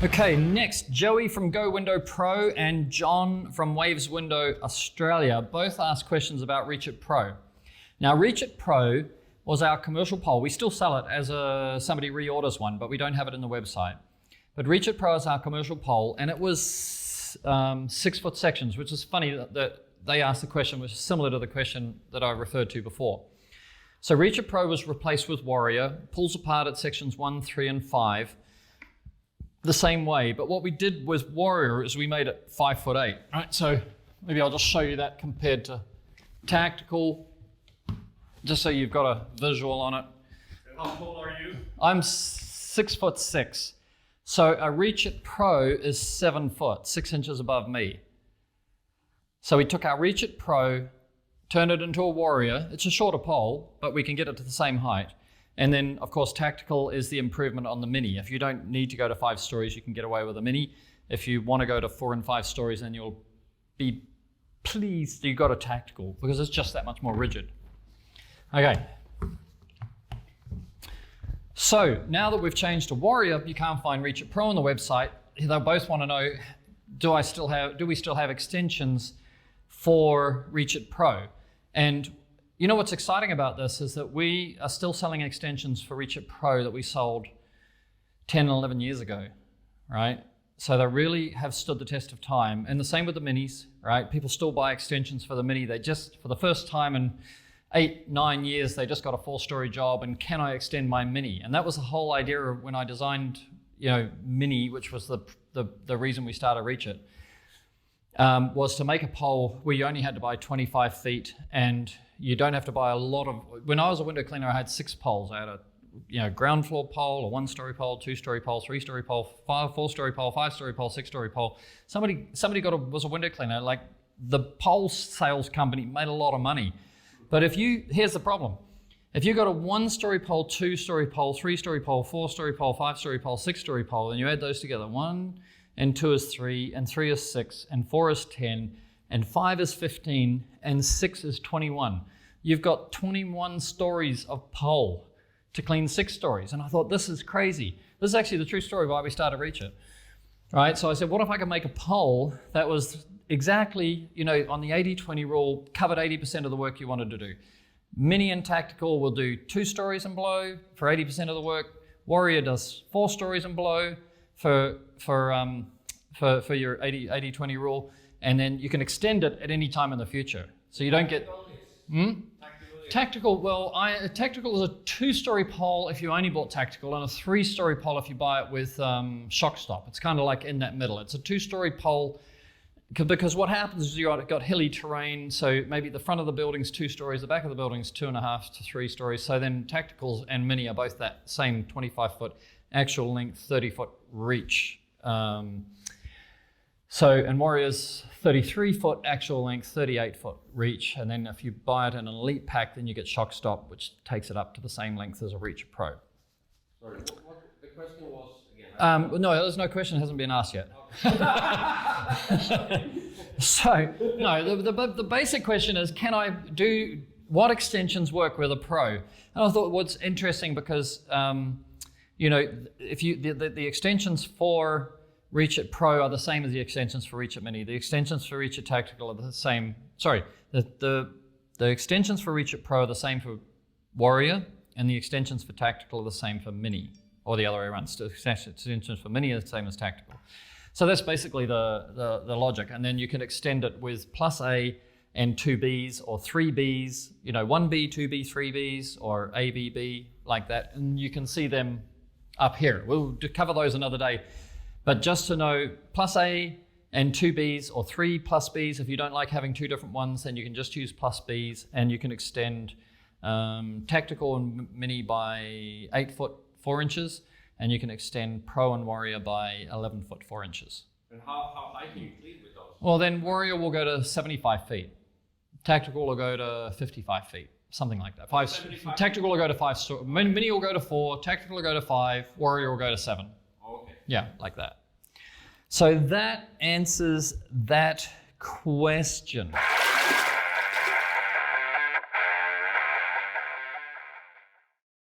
Okay, next, Joey from Go Window Pro and John from Waves Window Australia both asked questions about REACH-iT Pro. Now, REACH-iT Pro was our commercial pole. We still sell it as somebody reorders one, but we don't have it in the website. But REACH-iT Pro is our commercial pole, and it was 6-foot sections, which is funny that they asked the question, which is similar to the question that I referred to before. So REACH-iT Pro was replaced with Warrior, pulls apart at sections 1, 3, and 5 the same way. But what we did with Warrior is we made it 5'8". Right, so maybe I'll just show you that compared to Tactical, just so you've got a visual on it. How tall are you? I'm 6'6". So a REACH-iT Pro is 7 foot, 6 inches above me. So we took our REACH-iT Pro, turned it into a Warrior. It's a shorter pole, but we can get it to the same height. And then, of course, Tactical is the improvement on the Mini. If you don't need to go to 5 stories, you can get away with a Mini. If you want to go to 4 and 5 stories, then you'll be pleased you got a Tactical, because it's just that much more rigid. Okay. So now that we've changed to Warrior, you can't find REACH-iT Pro on the website. They both want to know, do we still have extensions for REACH-iT Pro? And you know what's exciting about this is that we are still selling extensions for REACH-iT Pro that we sold 10 and 11 years ago, right? So they really have stood the test of time. And the same with the Minis, right? People still buy extensions for the Mini. They just, for the first time in 8, 9 years, they just got a 4-story job, and can I extend my Mini? And that was the whole idea of when I designed, Mini, which was the reason we started REACH-iT, was to make a pole where you only had to buy 25 feet, and you don't have to buy a lot of. When I was a window cleaner, I had 6 poles. I had a ground floor pole, a 1-story pole, 2-story pole, 3-story pole, 4-story pole, 5-story pole, 6-story pole. Somebody was a window cleaner. Like, the pole sales company made a lot of money. But here's the problem. If you got a 1-story pole, 2-story pole, 3-story pole, 4-story pole, 5-story pole, 6-story pole, and you add those together, 1 and 2 is 3, and 3 is 6, and 4 is 10, and 5 is 15, and 6 is 21. You've got 21 stories of pole to clean 6 stories. And I thought, this is crazy. This is actually the true story why we started REACH-iT. Right? So I said, what if I could make a pole that was exactly, on the 80-20 rule, covered 80% of the work you wanted to do. Mini and Tactical will do 2 stories and below for 80% of the work. Warrior does 4 stories and below for your 80-20 rule, and then you can extend it at any time in the future. So you don't get. Tactical, Tactical is a 2-story pole if you only bought Tactical, and a 3-story pole if you buy it with shock stop. It's kind of like in that middle. It's a 2-story pole. Because what happens is you've got hilly terrain, so maybe the front of the building's 2 stories, the back of the building's 2.5 to 3 stories. So then Tacticals and Mini are both that same 25-foot actual length, 30-foot reach. And Warrior's 33-foot actual length, 38-foot reach. And then if you buy it in an Elite pack, then you get shock stop, which takes it up to the same length as a REACH-iT Pro. Sorry, what the question was again? No, there's no question, hasn't been asked yet. So, no, the basic question is, what extensions work with a Pro? And I thought what's interesting because, if the extensions for REACH-iT Pro are the same as the extensions for REACH-iT Mini. The extensions for REACH-iT Tactical are the same. Sorry, the extensions for REACH-iT Pro are the same for Warrior, and the extensions for Tactical are the same for Mini, or the other way around. So extensions for Mini are the same as Tactical. So that's basically the logic. And then you can extend it with plus A and 2 Bs or 3 Bs, 1B, 2B, 3 Bs, or A, B, B, like that. And you can see them up here. We'll cover those another day. But just to know, plus A and 2 Bs or 3 plus Bs, if you don't like having 2 different ones, then you can just use plus Bs, and you can extend Tactical and Mini by 8 foot 4 inches, and you can extend Pro and Warrior by 11 foot 4 inches. And how high can you clean with those? Well, then Warrior will go to 75 feet. Tactical will go to 55 feet, something like that. Tactical will go to 5. Mini will go to 4. Tactical will go to 5. Warrior will go to 7. Okay. Yeah, like that. So that answers that question.